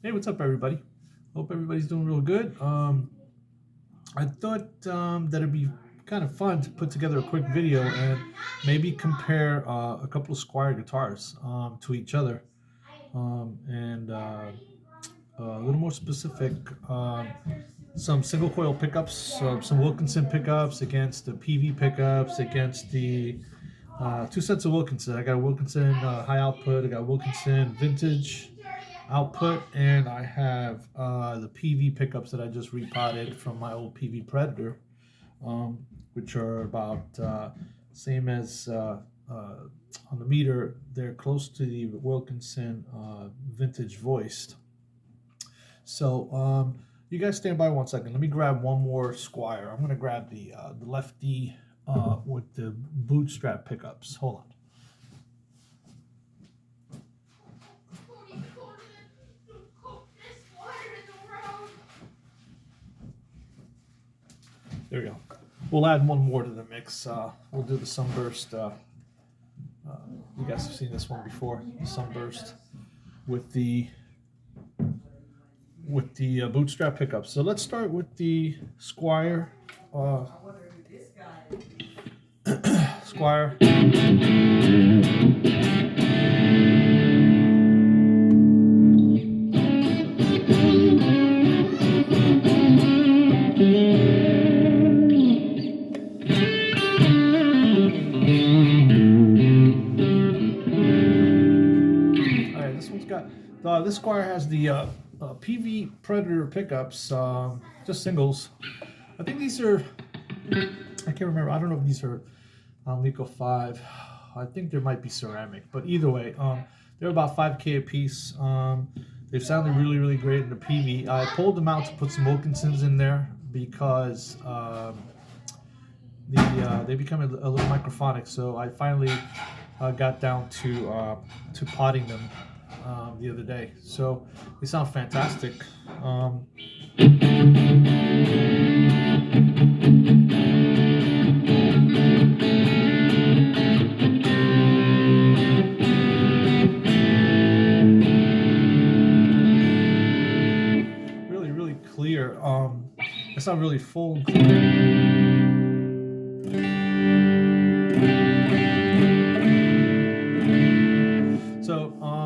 Hey, what's up, everybody? Hope everybody's doing real good. I thought that it'd be kind of fun to put together a quick video and maybe compare a couple of Squier guitars to each other, and a little more specific, some single coil pickups, some Wilkinson pickups against the PV pickups against the two sets of Wilkinson. I got a Wilkinson high output, I got Wilkinson vintage output, and I have the PV pickups that I just repotted from my old PV Predator, which are about same as on the meter. They're close to the Wilkinson vintage voiced. So you guys stand by 1 second. Let me grab one more Squier. I'm going to grab the lefty with the bootstrap pickups. Hold on. There we go. We'll add one more to the mix. We'll do the Sunburst. You guys have seen this one before. The Sunburst with the bootstrap pickups. So let's start with the Squier. Squier. This Squier has the PV Predator pickups, just singles. I think these are, I can't remember, I don't know if these are Lico 5. I think there might be ceramic, but either way, they're about 5K a piece. They've sounded really, really great in the PV. I pulled them out to put some Wilkinsons in there because they become a little microphonic, so I finally got down to potting them the other day. So they sound fantastic. Really, really clear. It's not really full and clear.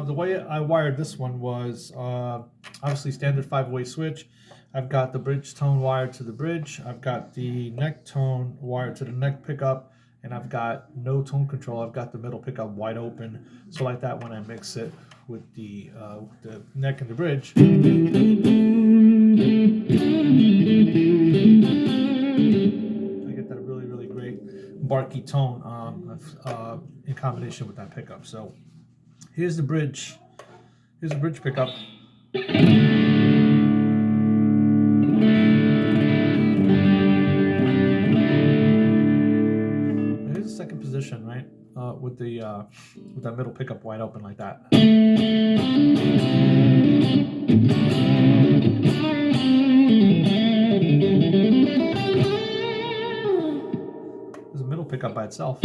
The way I wired this one was obviously standard 5-way switch. I've got the bridge tone wired to the bridge. I've got the neck tone wired to the neck pickup, and I've got no tone control. I've got the middle pickup wide open. So like that, when I mix it with the neck and the bridge, I get that really, really great barky tone in combination with that pickup. So here's the bridge. Here's the bridge pickup. Here's the second position, right? With that middle pickup wide open like that. There's a middle pickup by itself.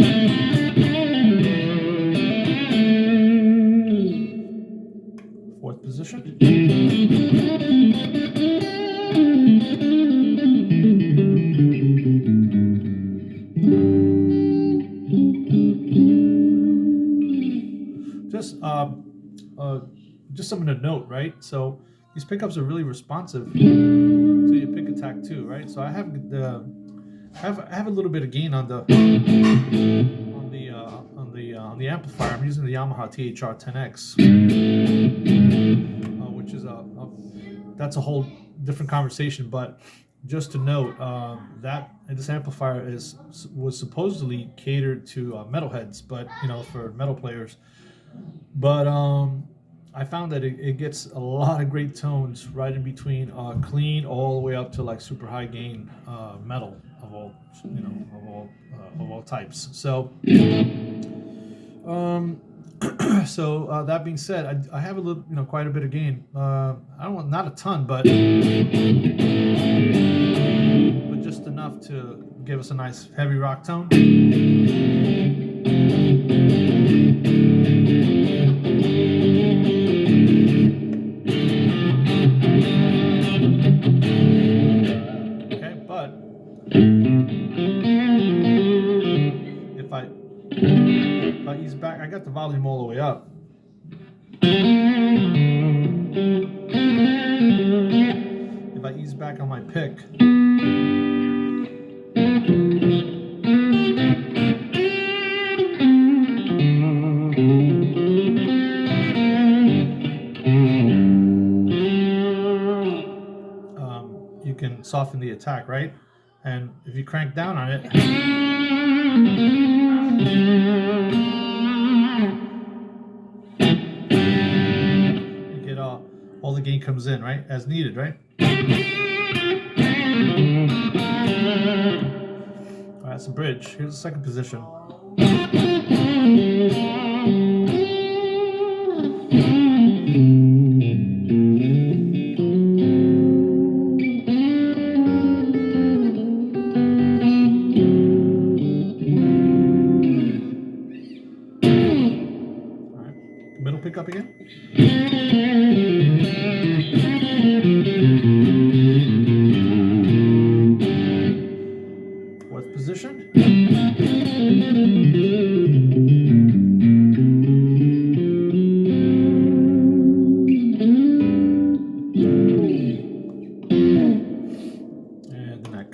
Fourth position. Just something to note, right? So these pickups are really responsive to your pick attack too, right? So I have a little bit of gain on the amplifier. I'm using the Yamaha THR 10X, which is that's a whole different conversation. But just to note that this amplifier was supposedly catered to metalheads, but for metal players. But I found that it gets a lot of great tones right in between clean all the way up to like super high gain metal of all types. So so that being said, I have a little, quite a bit of gain. I don't want, not a ton, but just enough to give us a nice heavy rock tone. got the volume all the way up. If I ease back on my pick, you can soften the attack, right? And if you crank down on it, you get all the gain comes in, right? As needed, right? All right, that's the bridge. Here's the second position. Middle pickup again. Fourth position. And the neck.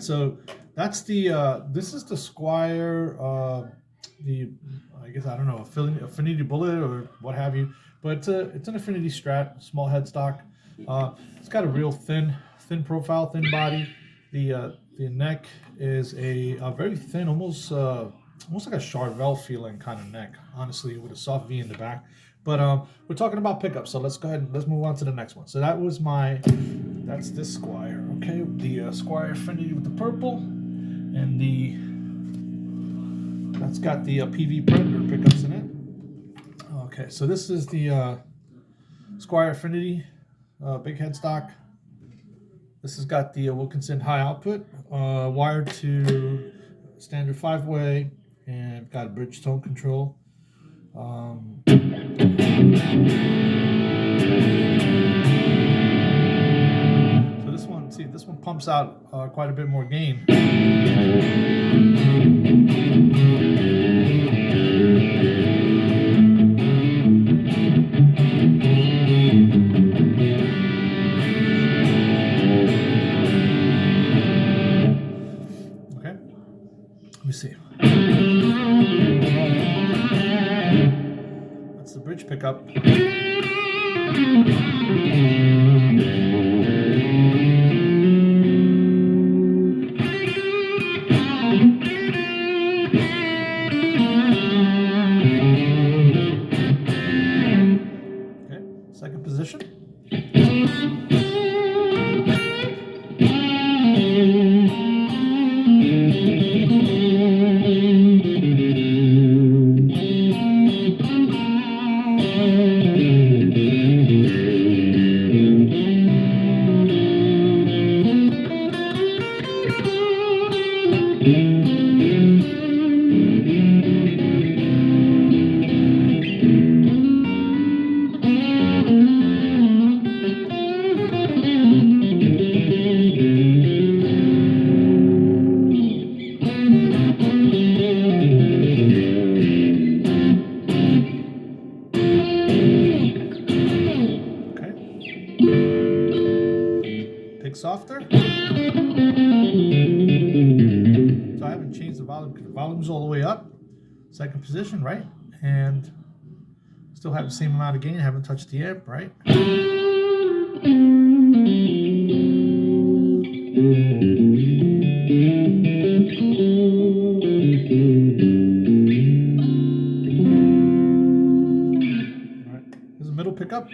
So that's the this is the Squier I guess I don't know, Affinity Bullet or what have you, but it's an Affinity Strat, small headstock. It's got a real thin profile, thin body. The neck is a very thin, almost like a Charvel feeling kind of neck, honestly, with a soft V in the back. But we're talking about pickups, so let's go ahead and let's move on to the next one. So that's this Squier, okay? The Squier Affinity with the purple, and that's got the PV Predator pickups in it. Okay, so this is the Squier Affinity big headstock. This has got the Wilkinson high output, wired to standard 5-way, and got a bridge tone control. So this one pumps out quite a bit more gain. Okay, let me see. That's the bridge pickup. Second position. Softer. So I haven't changed the volume because the volume's all the way up. Second position, right? And still have the same amount of gain. I haven't touched the amp, right? All right. Here's a middle pickup.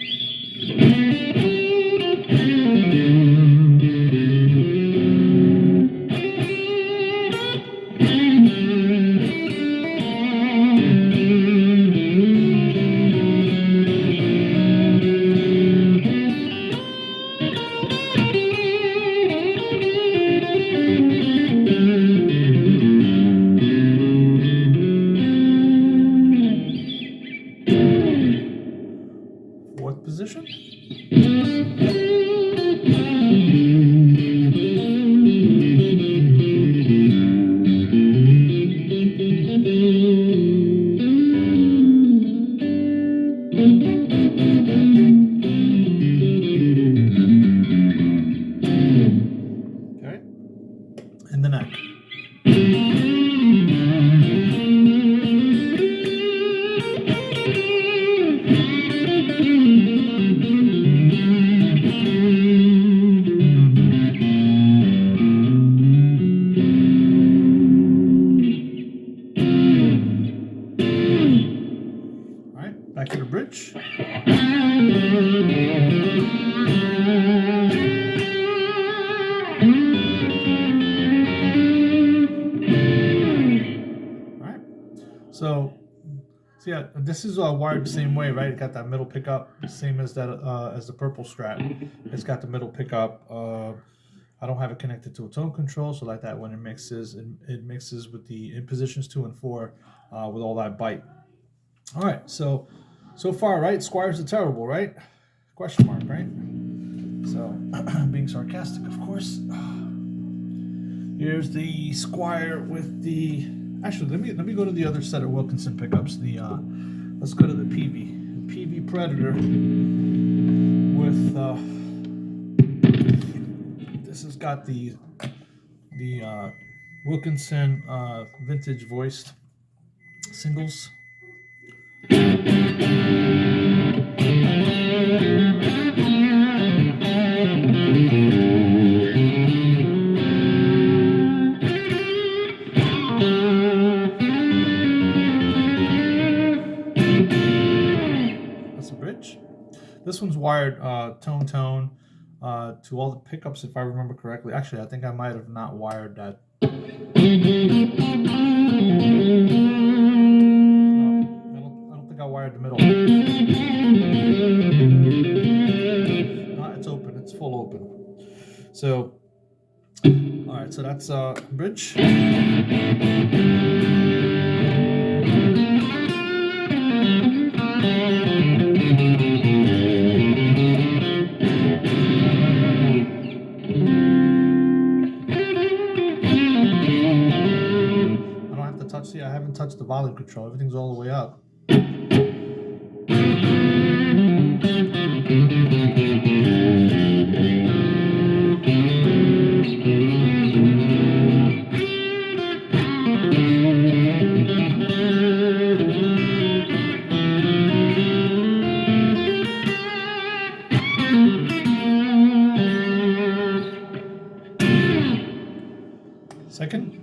back to the bridge. All right. So yeah, this is wired the same way, right? It got that middle pickup, same as that as the purple Strat. It's got the middle pickup. I don't have it connected to a tone control, so like that when it mixes, it mixes with the in positions 2 and 4 with all that bite. All right, so far, right? Squiers are terrible, right? Question mark, right? So being sarcastic, of course. Here's the Squier with the. Actually, let me go to the other set of Wilkinson pickups. The let's go to the PV Predator with. This has got the Wilkinson vintage voiced singles. That's a bridge. This one's wired tone to all the pickups, if I remember correctly. Actually, I think I might have not wired that. No, I don't think I wired the middle. No, it's open. It's full open. So, all right. So that's bridge. See, I haven't touched the volume control. Everything's all the way up. Second.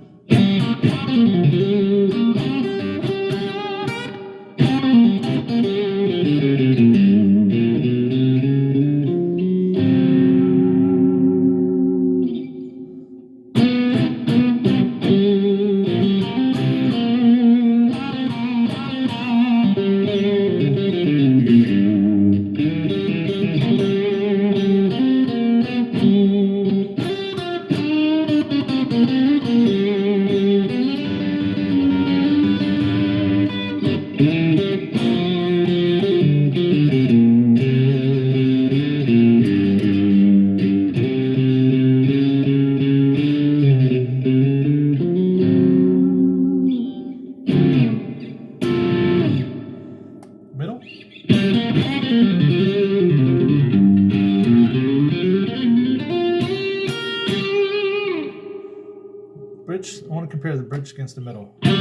Bridge. I want to compare the bridge against the middle. Is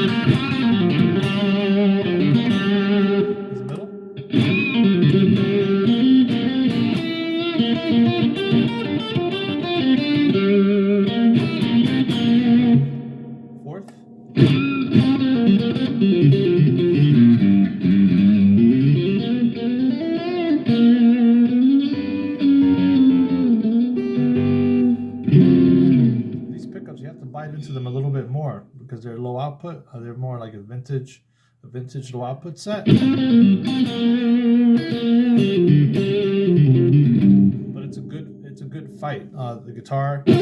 the middle? Fourth. You have to bite into them a little bit more because they're low output. They're more like a vintage low output set. But it's a good fight. The guitar. The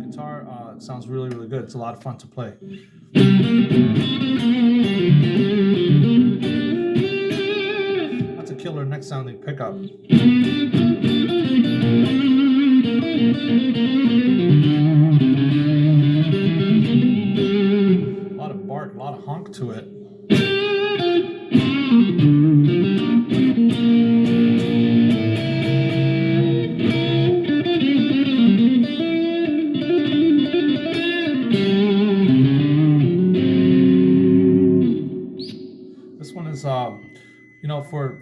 guitar sounds really, really good. It's a lot of fun to play. That's a killer neck sounding pickup. A lot of bark, a lot of honk to it. This one is, for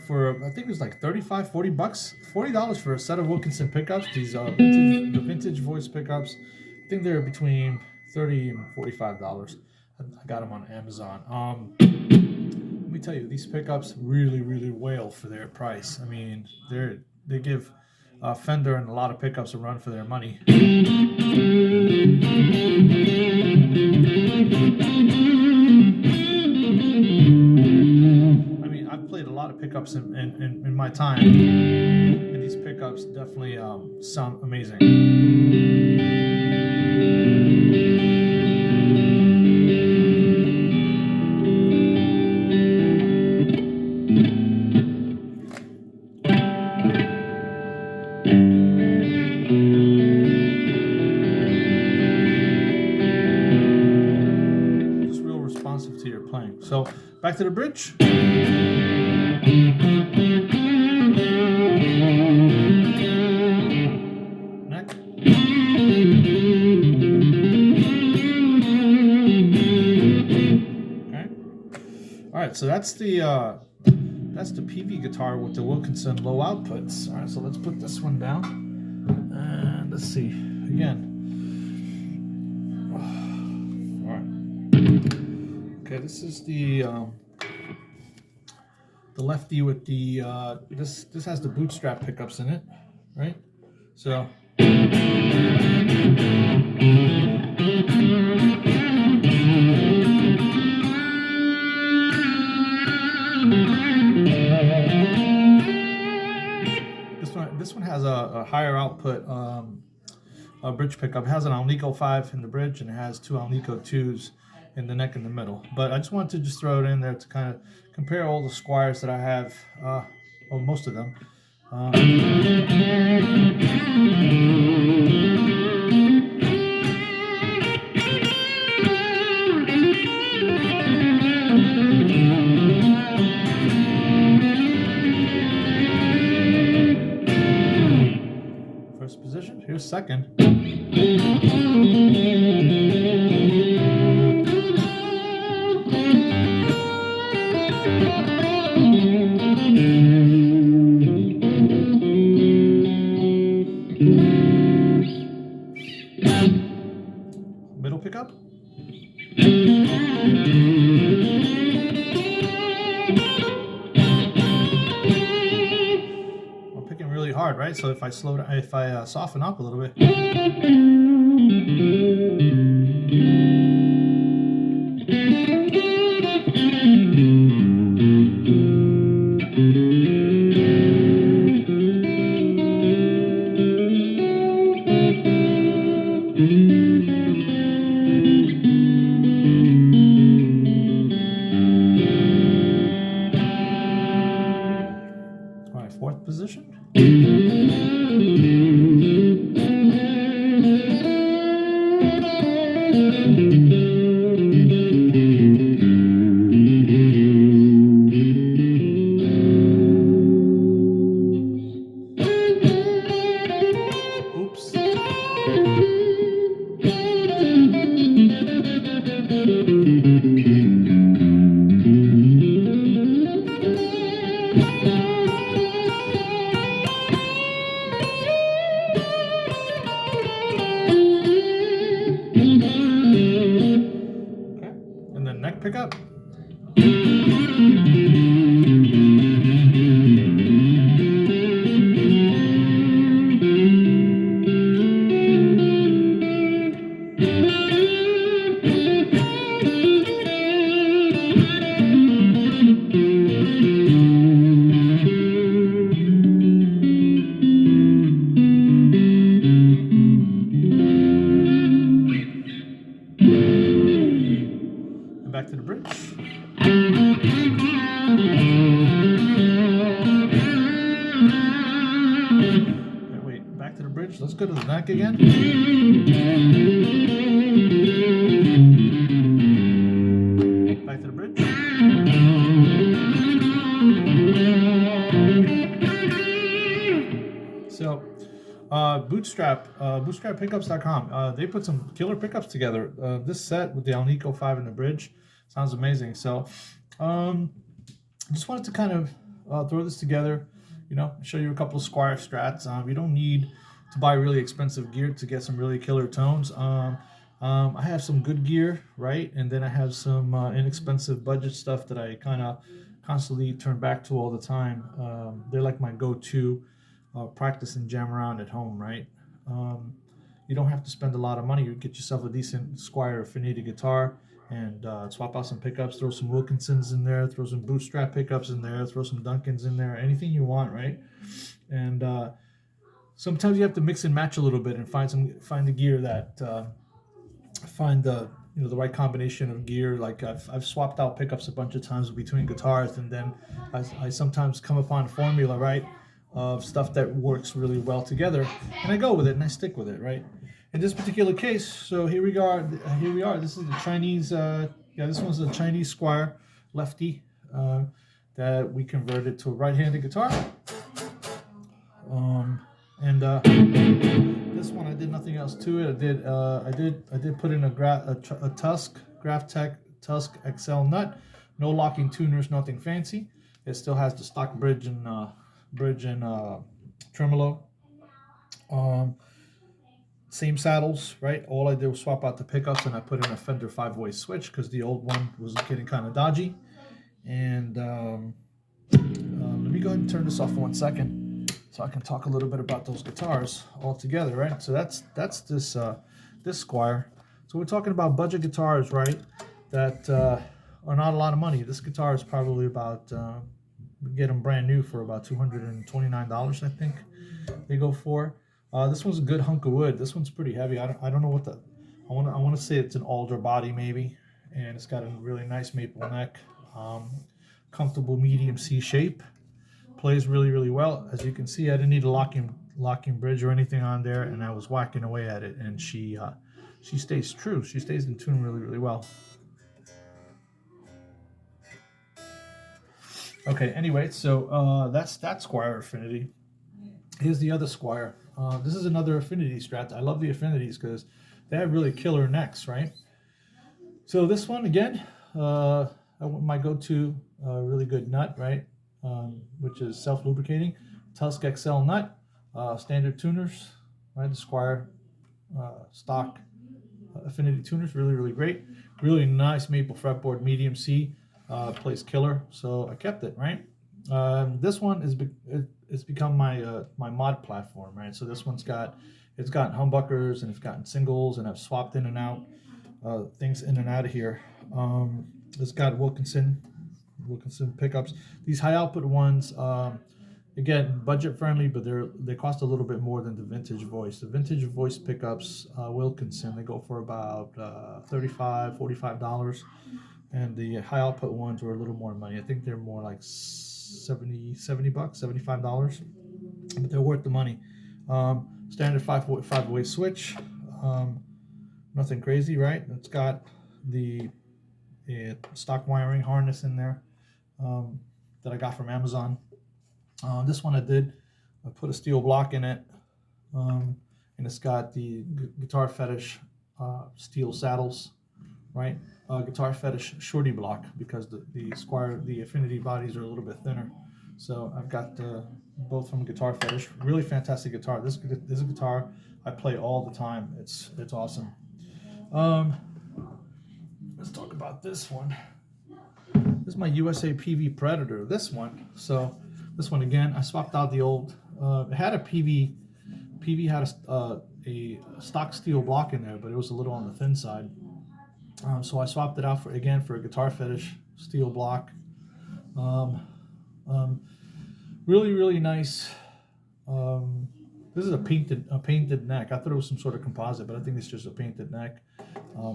I think it was like 35, 40 bucks, $40 for a set of Wilkinson pickups. These the vintage voice pickups. I think they're between $30 and $45. I got them on Amazon. Let me tell you, these pickups really, really wail for their price. I mean, they give Fender and a lot of pickups a run for their money. I mean, I've played a lot of pickups in my time, and these pickups definitely sound amazing. Just real responsive to your playing. So back to the bridge. Neck. Okay. All right, so that's the PV guitar with the Wilkinson low outputs. All right, so let's put this one down, and let's see again. All right. Okay, this is the lefty with the this has the bootstrap pickups in it, right? So. This one has a higher output bridge pickup. It has an Alnico 5 in the bridge, and it has two Alnico 2s in the neck in the middle. But I just wanted to just throw it in there to kind of compare all the Squiers that I have, well, most of them. First position, here's second. Middle pickup. I'm picking really hard, right? So if I slow down, if I soften up a little bit. All right, fourth position. Oops. Okay, and then neck pickup. And back to the bridge. Okay, wait, back to the bridge. Let's go to the neck again. Back to the bridge. So, bootstrappickups.com. They put some killer pickups together. This set with the Alnico 5 in the bridge sounds amazing. So, just wanted to kind of throw this together, show you a couple of Squier Strats. You don't need to buy really expensive gear to get some really killer tones. I have some good gear, right? And then I have some inexpensive budget stuff that I kind of constantly turn back to all the time. They're like my go-to practice and jam around at home, right? You don't have to spend a lot of money. You get yourself a decent Squier Affinity guitar and swap out some pickups, throw some Wilkinsons in there, throw some bootstrap pickups in there, throw some Duncans in there, anything you want, right? And sometimes you have to mix and match a little bit and find the gear that find the right combination of gear. Like I've swapped out pickups a bunch of times between guitars, and then I sometimes come upon a formula, right, of stuff that works really well together, and I go with it and I stick with it, right? In this particular case, so here we are. This is the Chinese. This one's a Chinese Squier lefty that we converted to a right-handed guitar. And this one I did nothing else to it. I did put in a Tusk Graphtec Tusk XL nut. No locking tuners, nothing fancy. It still has the stock bridge and tremolo. Same saddles, right? All I did was swap out the pickups and I put in a Fender 5-way switch because the old one was getting kind of dodgy. And let me go ahead and turn this off for 1 second so I can talk a little bit about those guitars all together, right? So that's this Squier. So we're talking about budget guitars, right? That are not a lot of money. This guitar is probably about get them brand new for about $229, I think they go for. This one's a good hunk of wood. This one's pretty heavy. I don't know what the I want to say it's an alder body maybe, and it's got a really nice maple neck, comfortable medium C shape. Plays really well. As you can see, I didn't need a locking bridge or anything on there, and I was whacking away at it, and she stays true. She stays in tune really well. Okay, anyway, so that's that Squier Affinity. Here's the other Squier. This is another Affinity Strat. I love the Affinities because they have really killer necks, right? So this one, again, my go-to really good nut, right? Which is self-lubricating. Tusk XL nut, standard tuners, right? The Squier stock Affinity tuners, really great. Really nice maple fretboard, medium C. Plays killer, so I kept it, right? This one it's become my my mod platform, right? So this one's got humbuckers and it's gotten singles, and I've swapped in and out things in and out of here. It's got Wilkinson pickups. These high output ones, again, budget friendly, but they cost a little bit more than the vintage voice. The vintage voice pickups, Wilkinson, they go for about $35, $45. And the high output ones were a little more money. I think they're more like $70 bucks, $75, but they're worth the money. Standard 5-way switch, nothing crazy, right? It's got the stock wiring harness in there that I got from Amazon. This one I put a steel block in it, and it's got the Guitar Fetish steel saddles, right? Guitar Fetish shorty block because the Affinity bodies are a little bit thinner. So I've got both from Guitar Fetish. Really fantastic guitar. This is a guitar I play all the time. It's awesome. Let's talk about this one. This is my USA PV Predator. This one. So this one again, I swapped out the old. It had a PV. PV had a stock steel block in there, but it was a little on the thin side. So I swapped it out for a Guitar Fetish steel block. Really nice. This is a painted neck. I thought it was some sort of composite, but I think it's just a painted neck.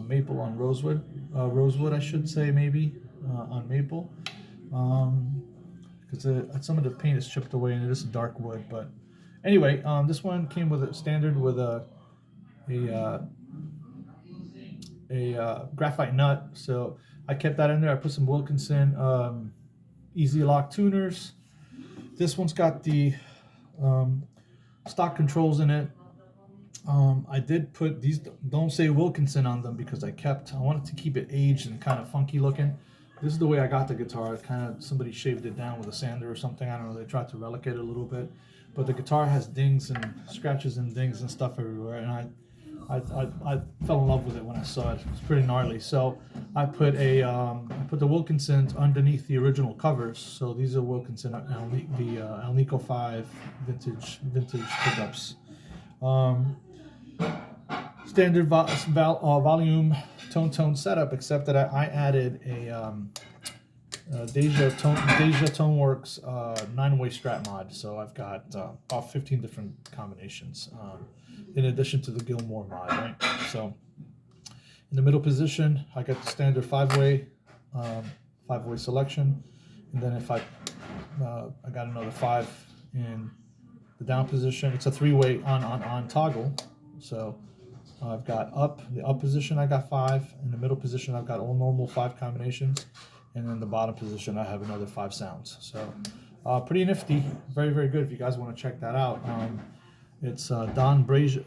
Maple on rosewood. Rosewood, I should say, maybe on maple. Because some of the paint is chipped away and it is a dark wood. But anyway, this one came with a standard with a graphite nut, so I kept that in there. I put some Wilkinson easy lock tuners. This one's got the stock controls in it. I did put these, don't say Wilkinson on them because I wanted to keep it aged and kind of funky looking. this is the way I got the guitar. Kind of somebody shaved it down with a sander or something. I don't know. They tried to relic it a little bit, but the guitar has dings and scratches and dings and stuff everywhere. And I fell in love with it when I saw it. It's pretty gnarly. So I put the Wilkinsons underneath the original covers. So these are Wilkinson Alnico 5 vintage pickups. Standard volume tone setup, except that I added a Deja Toneworks 9-way Strat mod. So I've got about 15 different combinations in addition to the Gilmore mod, right? So in the middle position, I got the standard 5-way selection, and then if I got another 5 in the down position. It's a 3-way on toggle. So I've got the up position, I got 5. In the middle position, I've got all normal 5 combinations. And then the bottom position, I have another 5 sounds. So pretty nifty, very, very good if you guys want to check that out. It's Don at Breja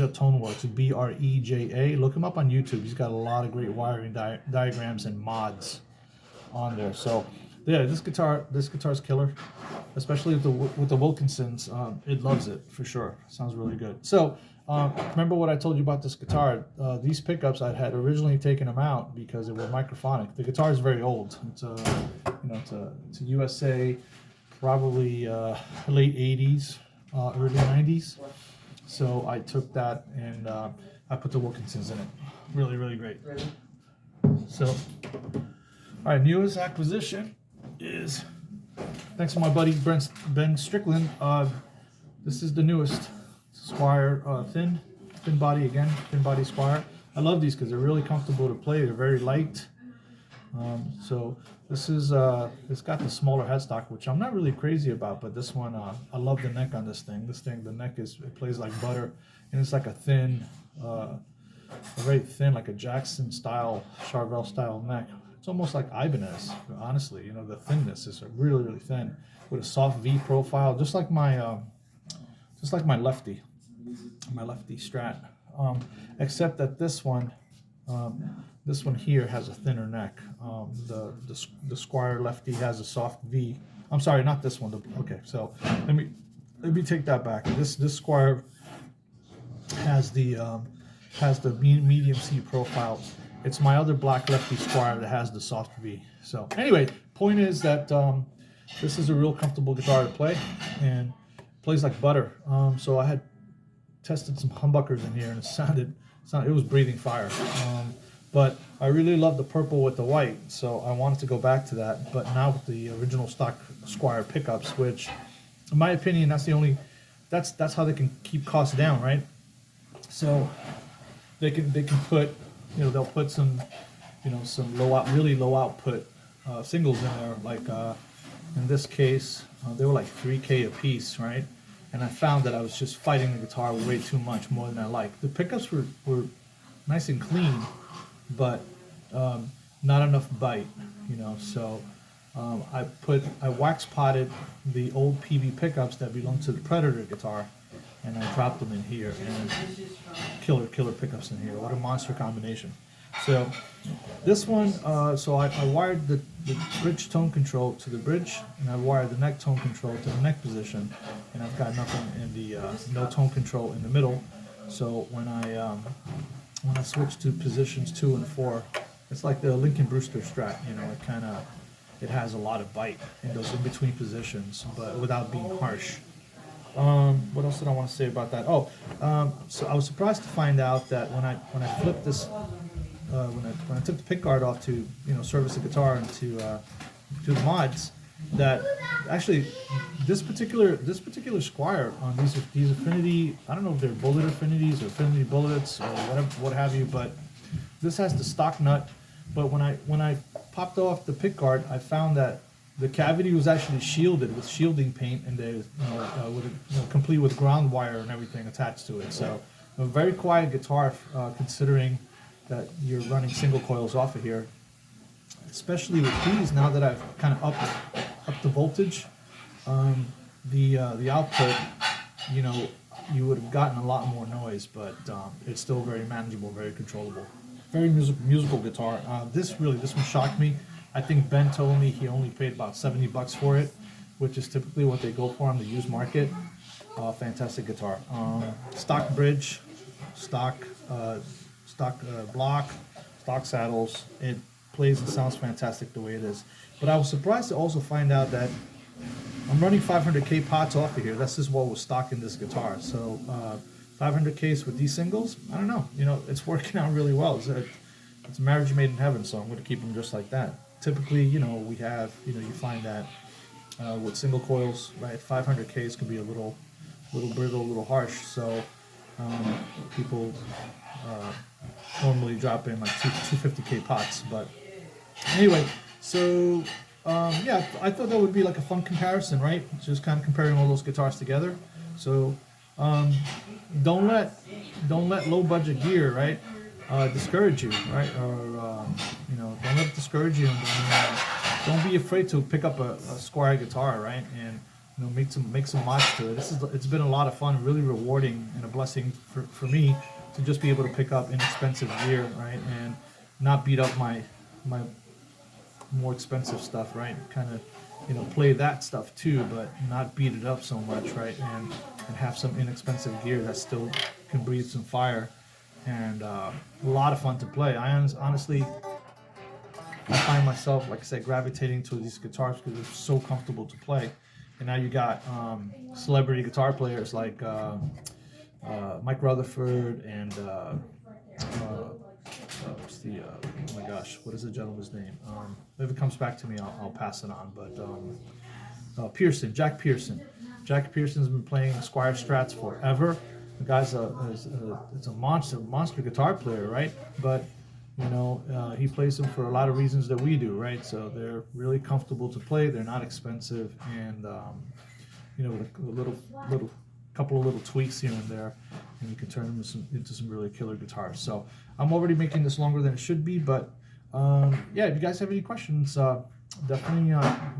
Toneworks, Breja. Look him up on YouTube. He's got a lot of great wiring diagrams and mods on there. So yeah, this guitar's killer, especially with the Wilkinsons. It loves it for sure. Sounds really good. So remember what I told you about this guitar? These pickups, I had originally taken them out because they were microphonic. The guitar is very old. It's it's a USA, probably late 80s, early 90s. So I took that and I put the Wilkinsons in it. Really, really great. So, all right, newest acquisition is, thanks to my buddy Ben Strickland, this is the newest Squier thin body Squier. I love these because they're really comfortable to play. They're very light. So this is it's got the smaller headstock, which I'm not really crazy about, but this one I love the neck on this thing. The neck it plays like butter, and it's like a thin, very thin, like a Jackson style, Charvel style neck. It's almost like Ibanez, honestly. The thinness is really, really thin with a soft V profile, just like my lefty Strat, except that this one here has a thinner neck. The Squier lefty has a soft V. I'm sorry, not this one. Okay, so let me take that back. This Squier has the medium C profile. It's my other black lefty Squier that has the soft V. So anyway, point is that this is a real comfortable guitar to play and plays like butter. So I had tested some humbuckers in here and it was breathing fire. But I really love the purple with the white, so I wanted to go back to that. But now with the original stock Squier pickups, which, in my opinion, that's how they can keep costs down, right? So they can put, they'll put some, some really low output singles in there. Like in this case, they were like $3K a piece, right? And I found that I was just fighting the guitar way too much, more than I liked. The pickups were nice and clean, but not enough bite, So I wax potted the old PV pickups that belong to the Predator guitar, and I dropped them in here, and killer pickups in here. What a monster combination! So this one, so I wired the bridge tone control to the bridge, and I wired the neck tone control to the neck position, and I've got nothing in the no tone control in the middle. So when I switch to positions 2 and 4, it's like the Lincoln Brewster Strat. It has a lot of bite in those in between positions, but without being harsh. What else did I want to say about that? So I was surprised to find out that when I flipped this. When I took the pick guard off to service the guitar and to do the mods, that actually this particular Squier on these Affinity, I don't know if they're bullet affinities or Affinity bullets or whatever, what have you, but this has the stock nut. But when I popped off the pick guard, I found that the cavity was actually shielded with shielding paint, and they complete with ground wire and everything attached to it. So a very quiet guitar, considering that you're running single coils off of here, especially with these. Now that I've kind of upped the voltage, the output, you would have gotten a lot more noise, but it's still very manageable, very controllable. Very musical guitar. This one shocked me. I think Ben told me he only paid about $70 for it, which is typically what they go for on the used market. Fantastic guitar. Stock bridge, stock block, stock saddles. It plays and sounds fantastic the way it is. But I was surprised to also find out that I'm running 500K pots off of here. That's just what was stock in this guitar. So 500Ks with these singles, I don't know. It's working out really well. It's a marriage made in heaven, so I'm going to keep them just like that. Typically, we have, you find that with single coils, right, 500Ks can be a little brittle, a little harsh. So people normally drop in like 250K pots. But anyway, so yeah, I thought that would be like a fun comparison, right? Just kind of comparing all those guitars together. So don't let low budget gear, right, discourage you, right? Or don't let it discourage you. And don't be afraid to pick up a Squier guitar, right? And make some mods to it. It's been a lot of fun, really rewarding, and a blessing for me to just be able to pick up inexpensive gear, right, and not beat up my more expensive stuff, right? Kind of play that stuff too, but not beat it up so much, right? And have some inexpensive gear that still can breathe some fire, and a lot of fun to play. Honestly, I find myself, like I said, gravitating to these guitars because they're so comfortable to play. And now you got celebrity guitar players like Mike Rutherford and what's the oh my gosh, what is the gentleman's name? If it comes back to me, I'll pass it on. But Jack Pearson. Jack Pearson's been playing Squier Strats forever. The guy's it's a monster guitar player, right? But he plays them for a lot of reasons that we do, right? So they're really comfortable to play. They're not expensive, and with a couple of little tweaks here and there, and you can turn them into some really killer guitars. So I'm already making this longer than it should be, but yeah, if you guys have any questions, definitely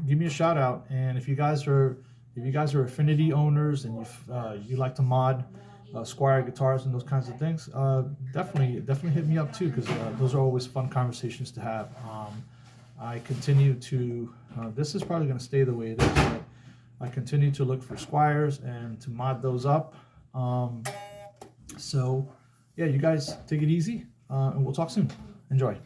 give me a shout out. And if you guys are Affinity owners and you like to mod Squier guitars and those kinds of things, definitely hit me up too, because those are always fun conversations to have. I continue to this is probably going to stay the way it is, but I continue to look for Squiers and to mod those up. So yeah, you guys take it easy, and we'll talk soon. Enjoy.